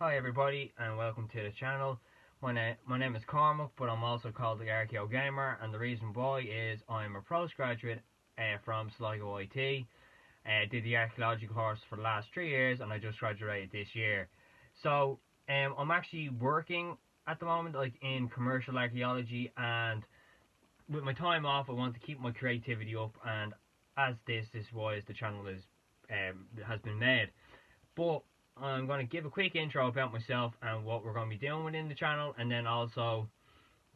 Hi everybody and welcome to the channel. My name is Cormac, but I'm also called the Archeo Gamer, and the reason why is I'm a postgraduate from Sligo IT. Did the archaeological course for the last 3 years and I just graduated this year. So I'm actually working at the moment like in commercial archaeology, and with my time off I want to keep my creativity up, and as this is why the channel is has been made. But I'm going to give a quick intro about myself and what we're going to be doing within the channel, and then also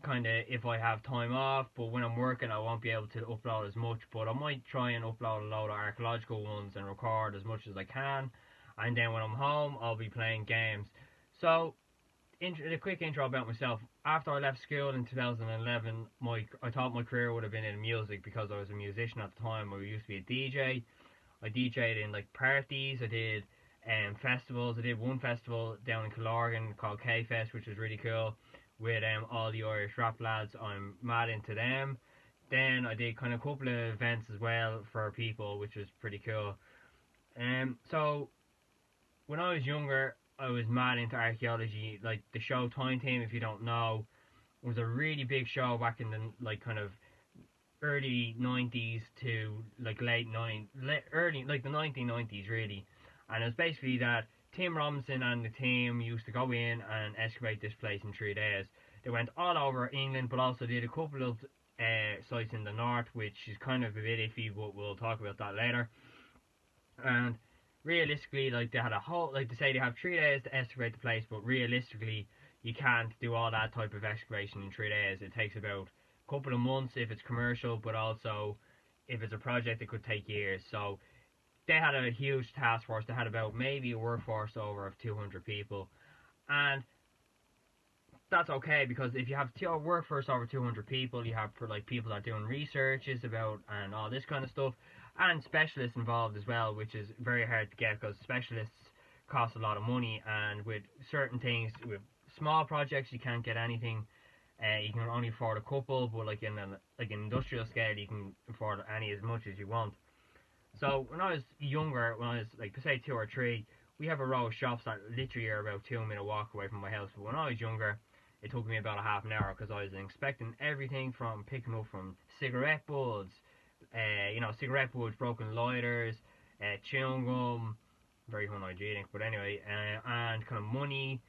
kind of if I have time off, but when I'm working I won't be able to upload as much, but I might try and upload a load of archaeological ones and record as much as I can, and then when I'm home I'll be playing games. So a quick intro about myself. After I left school in 2011, I thought my career would have been in music because I was a musician at the time. I used to be a DJ. I DJ'd in like parties. I did festivals. I did one festival down in Killorgan called K-Fest, which was really cool, with all the Irish rap lads. I'm mad into them. Then I did kind of a couple of events as well for people, which was pretty cool. So when I was younger, I was mad into archaeology. Like the show Time Team, if you don't know, was a really big show back in the like kind of early 90s to like early like the 1990s really. And it was basically that Tim Robinson and the team used to go in and excavate this place in 3 days. They went all over England, but also did a couple of sites in the north, which is kind of a bit iffy, but we'll talk about that later. And realistically, like they had a whole, like they say they have 3 days to excavate the place, but realistically you can't do all that type of excavation in 3 days. It takes about a couple of months if it's commercial, but also if it's a project it could take years. So they had a huge task force. They had about maybe a workforce over of 200 people, and that's okay because if you have a workforce over 200 people, you have for like people that are doing researches about and all this kind of stuff, and specialists involved as well, which is very hard to get because specialists cost a lot of money, and with certain things, with small projects you can't get anything. You can only afford a couple, but like in an industrial scale you can afford any as much as you want. So when I was younger, when I was like say 2 or 3, we have a row of shops that literally are about 2 minute walk away from my house. But when I was younger, it took me about a half an hour because I was inspecting everything from picking up from cigarette butts, cigarette butts, broken lighters, chewing gum, very unhygienic, but anyway, and kind of money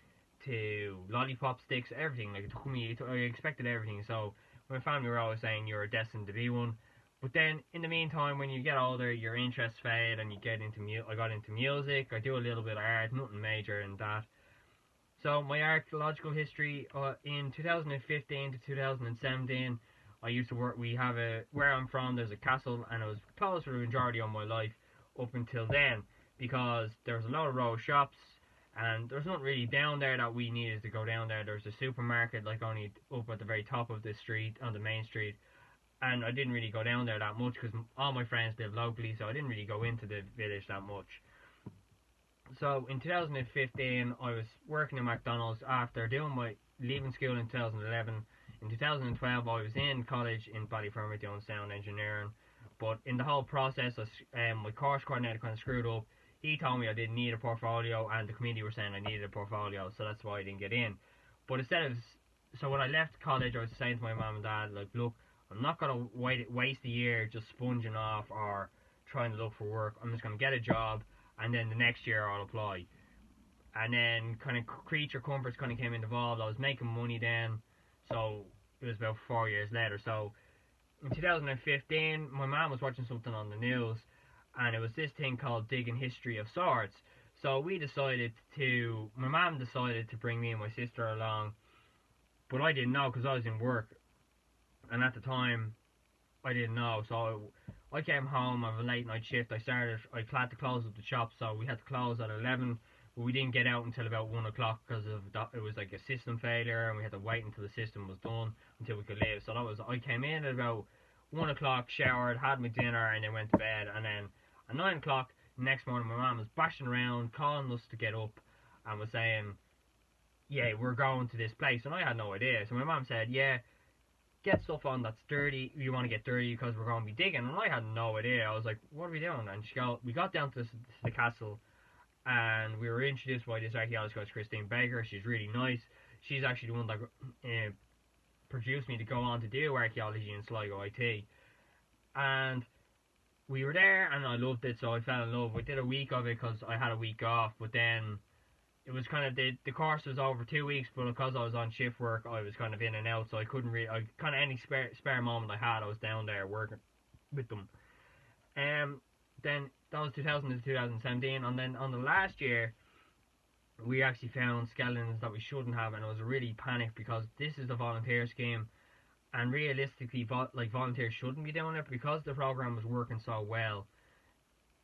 to lollipop sticks, everything. Like it took me, I expected everything. So my family were always saying you're destined to be one. But then, in the meantime, when you get older, your interests fade, and you get into I got into music. I do a little bit of art, nothing major in that. So my archaeological history in 2015 to 2017, I used to work. Where I'm from. There's a castle, and it was closed for the majority of my life up until then because there was a lot of row shops, and there's nothing really down there that we needed to go down there. There's a supermarket like only up at the very top of the street on the main street. And I didn't really go down there that much because all my friends live locally, so I didn't really go into the village that much. So in 2015, I was working in McDonald's after leaving school in 2011. In 2012, I was in college in Ballyfermot doing sound engineering, but in the whole process, my course coordinator kind of screwed up. He told me I didn't need a portfolio, and the community were saying I needed a portfolio, so that's why I didn't get in. But so when I left college, I was saying to my mum and dad, like, look, I'm not going to waste a year just sponging off or trying to look for work. I'm just going to get a job, and then the next year I'll apply. And then kind of creature comforts kind of came involved. I was making money then, so it was about 4 years later. So in 2015, my mom was watching something on the news, and it was this thing called Digging History of Swords. So my mom decided to bring me and my sister along, but I didn't know because I was in work. And at the time, I didn't know, so I came home of a late night shift. I had to close up the shop, so we had to close at 11, but we didn't get out until about 1 o'clock because it was like a system failure, and we had to wait until the system was done until we could leave. So I came in at about 1 o'clock, showered, had my dinner, and then went to bed. And then at 9 o'clock the next morning, my mum was bashing around, calling us to get up, and was saying, yeah, we're going to this place, and I had no idea. So my mum said, yeah, get stuff on that's dirty. You want to get dirty because we're going to be digging. And I had no idea. I was like, what are we doing? And we got down to the castle, and we were introduced by this archaeologist called Christine Baker. She's really nice. She's actually the one that produced me to go on to do archaeology in Sligo IT. And we were there, and I loved it, so I fell in love. We did a week of it because I had a week off, but then it was kind of, the course was over 2 weeks, but because I was on shift work, I was kind of in and out, so I couldn't really, any spare moment I had, I was down there working with them. Then that was 2000 to 2017, and then on the last year, we actually found skeletons that we shouldn't have, and it was a really panic because this is the volunteer scheme, and realistically, volunteers shouldn't be doing it because the program was working so well.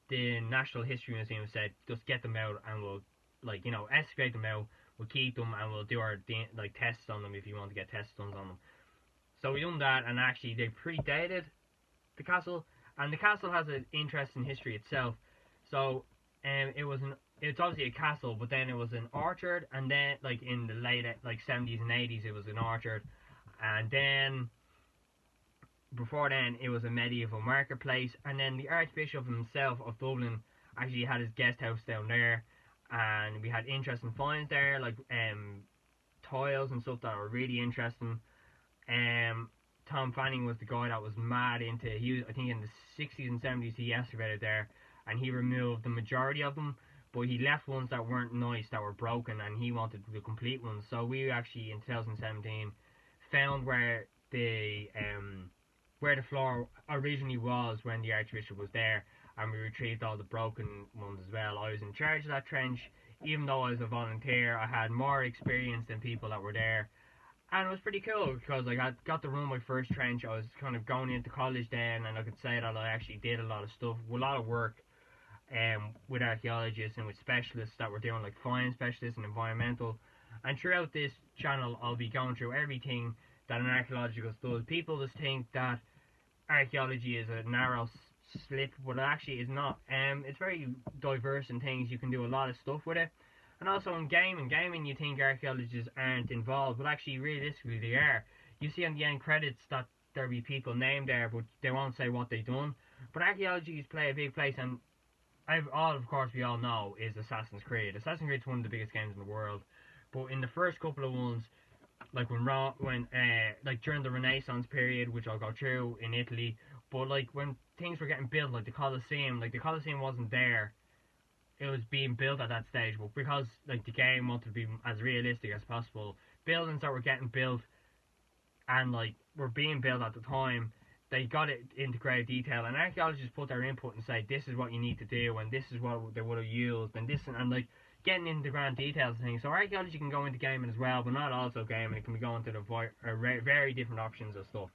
The National History Museum said, just get them out, and we'll, excavate them out. We'll keep them, and we'll do our tests on them if you want to get tests done on them. So we done that, and actually they predated the castle, and the castle has an interesting history itself. So, it's obviously a castle, but then it was an orchard, and then in the late 70s and 80s it was an orchard, and then before then it was a medieval marketplace, and then the Archbishop himself of Dublin actually had his guest house down there, and we had interesting finds there, tiles and stuff that were really interesting. Tom Fanning was the guy that was mad into, I think in the 60s and 70s he excavated there, and he removed the majority of them, but he left ones that weren't nice, that were broken, and he wanted the complete ones. So we actually in 2017 found where the floor originally was when the Archbishop was there, and we retrieved all the broken ones as well. I was in charge of that trench. Even though I was a volunteer, I had more experience than people that were there, and it was pretty cool because I got to run my first trench. I was kind of going into college then, and I could say that I actually did a lot of stuff, a lot of work with archaeologists and with specialists that were doing fine specialists and environmental. And throughout this channel I'll be going through everything that an archaeologist does. People just think that archaeology is a narrow slit, but it actually is not. It's very diverse in things. You can do a lot of stuff with it. And also in gaming you think archaeologists aren't involved, but actually realistically they are. You see on the end credits that there'll be people named there, but they won't say what they've done. But archaeologists play a big place, and of course we all know is Assassin's Creed. Assassin's Creed is one of the biggest games in the world, but in the first couple of ones, during the Renaissance period, which I'll go through in Italy, but when things were getting built, the Colosseum wasn't there. It was being built at that stage, but because the game wanted to be as realistic as possible, buildings that were getting built and were being built at the time, they got it into great detail, and archaeologists put their input and say this is what you need to do, and this is what they would have used, and getting into the grand details and things. So archaeology can go into gaming as well, but not also gaming. It can be going to the very different options of stuff.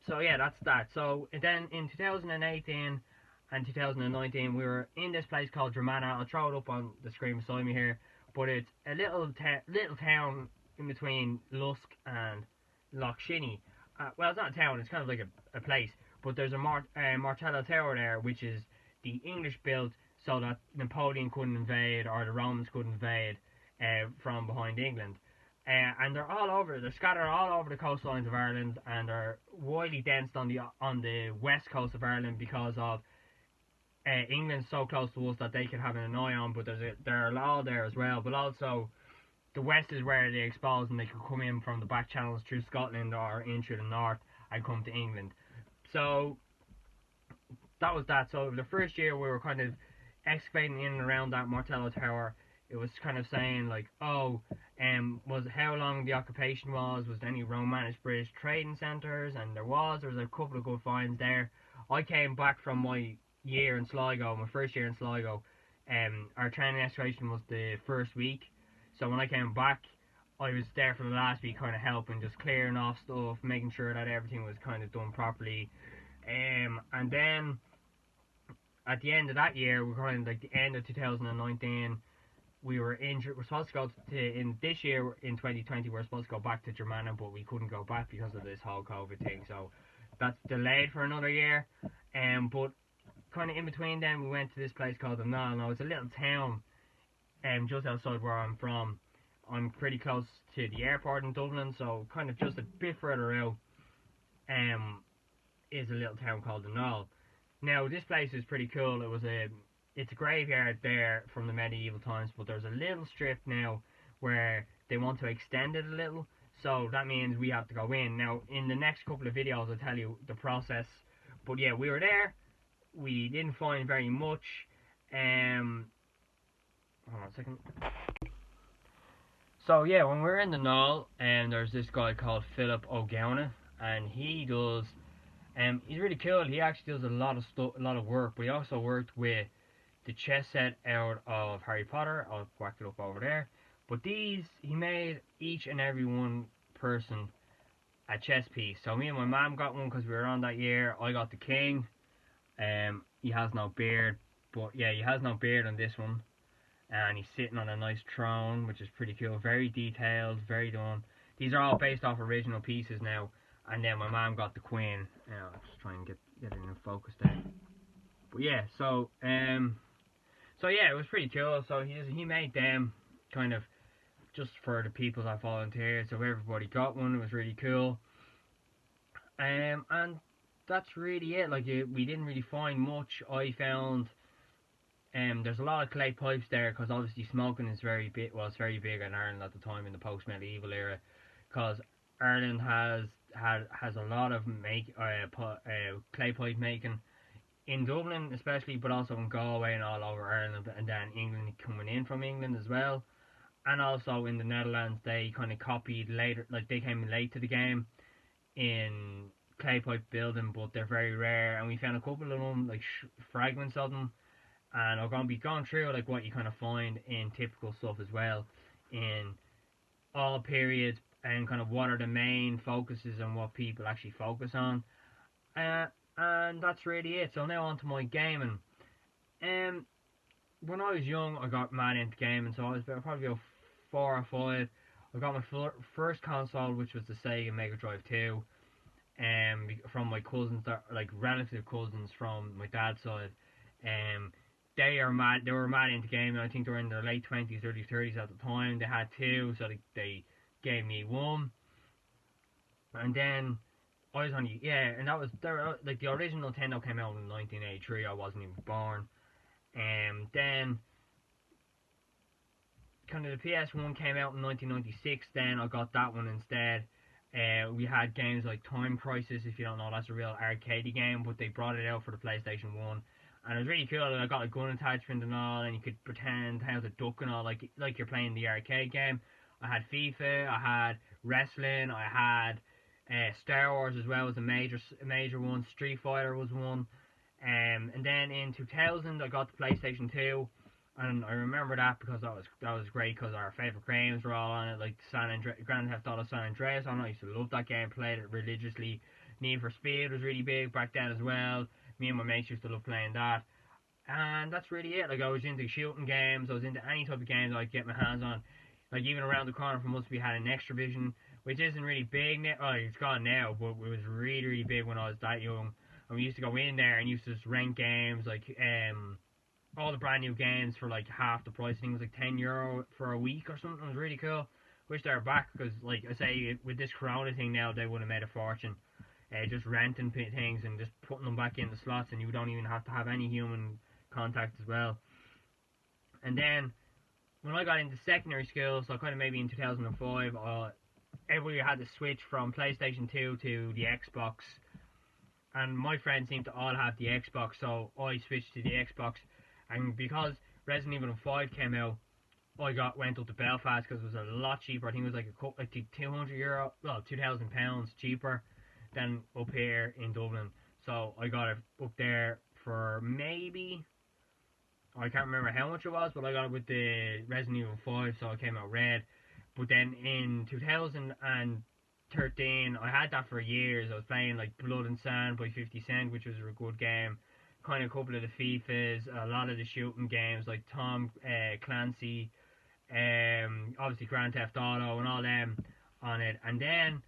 So yeah, that's that. So then in 2018 and 2019 we were in this place called Dramana. I'll throw it up on the screen beside me here, but it's a little town in between Lusk and Lochshinny. Well, it's not a town, it's kind of a place, but there's a Martello Tower there, which is the English built so that Napoleon couldn't invade or the Romans couldn't invade from behind England. And they're all over, they're scattered all over the coastlines of Ireland, and they're widely densed on the west coast of Ireland because of England's so close to us that they could have an eye on, but there are a lot there as well. But also the west is where they're exposed, and they could come in from the back channels through Scotland or in through the north and come to England. So that was that. So the first year we were kind of excavating in and around that Martello Tower. It was kind of saying was how long the occupation was there any Romanist British trading centres, and there was a couple of good finds there. I came back from my year in Sligo, my first year in Sligo. Our training excavation was the first week, so when I came back I was there for the last week kind of helping, just clearing off stuff, making sure that everything was kind of done properly. And then at the end of that year, we're kind of the end of 2019, we're supposed to go in this year, in 2020, we're supposed to go back to Germany, but we couldn't go back because of this whole COVID thing, so that's delayed for another year. But kind of in between then, we went to this place called the Null. Now, it's a little town just outside where I'm from. I'm pretty close to the airport in Dublin, so kind of just a bit further out is a little town called the Null. Now, this place is pretty cool. It was it's a graveyard there from the medieval times, but there's a little strip now where they want to extend it a little. So that means we have to go in. Now, in the next couple of videos, I'll tell you the process. But yeah, we were there. We didn't find very much. Hold on a second. So yeah, when we were in the Knoll, there's this guy called Philip O'Gowna, and he does. He's really cool. He actually does a lot of a lot of work, but he also worked with the chess set out of Harry Potter. I'll whack it up over there. But these, he made each and every one person a chess piece. So me and my mum got one because we were on that year. I got the king. He has no beard, but yeah, he has no beard on this one. And he's sitting on a nice throne, which is pretty cool. Very detailed, very done. These are all based off original pieces now. And then my mum got the queen. I'll just try and get it in focus there. But yeah, so yeah, it was pretty cool. So he made them kind of just for the people that volunteered. So everybody got one. It was really cool. And that's really it. Like we didn't really find much. I found there's a lot of clay pipes there because obviously smoking is very big. Well, it's very big in Ireland at the time in the post-medieval era, because Ireland has a lot of clay pipe making in Dublin especially, but also in Galway and all over Ireland, and then England coming in from England as well, and also in the Netherlands they kind of copied later, like they came late to the game in clay pipe building, but they're very rare, and we found a couple of them, like fragments of them. And I'm going to be going through like what you kind of find in typical stuff as well, in all periods, and kind of what are the main focuses and what people actually focus on. And that's really it. So now on to my gaming. When I was young, I got mad into gaming, so I was probably about 4 or 5. I got my first console, which was the Sega Mega Drive 2, from my cousins, like relative cousins from my dad's side. They were mad into gaming. I think they were in their late 20s, early 30s at the time. They had two, so they gave me one. And then I was only, and that was, like the original Nintendo came out in 1983. I wasn't even born. Then kind of the PS1 came out in 1996. Then I got that one instead. We had games like Time Crisis. If you don't know, that's a real arcade game, but they brought it out for the PlayStation 1. And it was really cool. I got a gun attachment and all, and you could pretend how to duck and all, like you're playing the arcade game. I had FIFA, I had wrestling, I had Star Wars as well as a major one. Street Fighter was one. And then in 2000, I got the PlayStation 2, and I remember that because that was great because our favorite games were all on it, like Grand Theft Auto San Andreas. I used to love that game, played it religiously. Need for Speed was really big back then as well. Me and my mates used to love playing that. And that's really it. Like, I was into shooting games. I was into any type of games I could get my hands on. Like, even around the corner from us, we had an Extravision, which isn't really big now. Oh, it's gone now, but it was really, really big when I was that young. And we used to go in there and used to just rent games, like, all the brand new games for, like, half the price. I think it was, like, €10 for a week or something. It was really cool. Wish they were back, because, like I say, with this Corona thing now, they would have made a fortune. Just renting things and just putting them back in the slots, and you don't even have to have any human contact as well. And then when I got into secondary school, so kind of maybe in 2005, everybody had to switch from PlayStation 2 to the Xbox, and my friends seemed to all have the Xbox, so I switched to the Xbox. And because Resident Evil 5 came out, I went up to Belfast because it was a lot cheaper. I think it was like €200, well, £2,000 cheaper than up here in Dublin. So I got it up there for maybe, I can't remember how much it was, but I got it with the Resident Evil 5, so it came out red. But then in 2013, I had that for years. I was playing like Blood and Sand by 50 Cent, which was a good game. Kind of a couple of the FIFAs, a lot of the shooting games like Tom Clancy, obviously Grand Theft Auto and all them on it. And then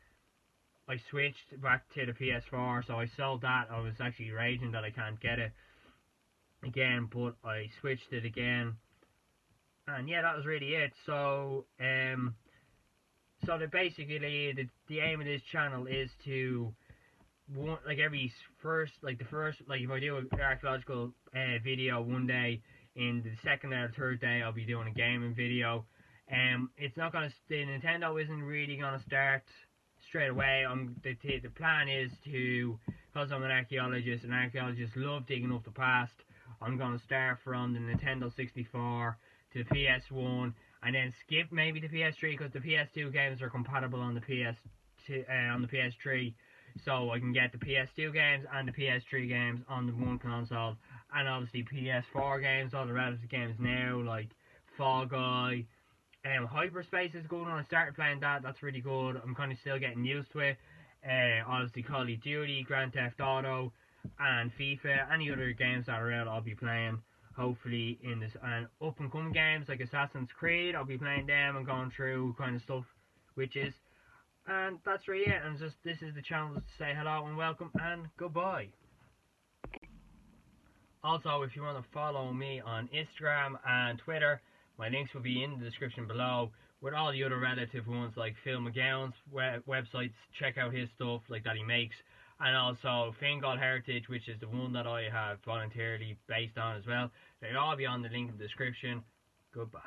I switched back to the PS4, so I sold that. I was actually raging that I can't get it again, but I switched it again, and yeah, that was really it. So basically the aim of this channel is to one, like every first, like the first, like if I do an archaeological video one day, in the second or third day I'll be doing a gaming video. It's not gonna, the Nintendo isn't really gonna start straight away. The plan is to, because I'm an archaeologist and archaeologists love digging up the past. I'm gonna start from the Nintendo 64 to the PS1, and then skip maybe the PS3 because the PS2 games are compatible on the on the PS3, so I can get the PS2 games and the PS3 games on the one console, and obviously PS4 games, all the relative games now, like Fall Guy, Hyperspace is a good one. I started playing that, that's really good. I'm kind of still getting used to it. Obviously Call of Duty, Grand Theft Auto, and FIFA, any other games that are out I'll be playing, hopefully in this, and up and coming games like Assassin's Creed, I'll be playing them and going through kind of stuff, which is, and that's really it. And just, this is the channel to say hello and welcome and goodbye. Also, if you want to follow me on Instagram and Twitter, my links will be in the description below, with all the other relative ones like Phil McGowan's websites. Check out his stuff like that he makes, and also Fingal Heritage, which is the one that I have voluntarily based on as well. They'll all be on the link in the description. Goodbye.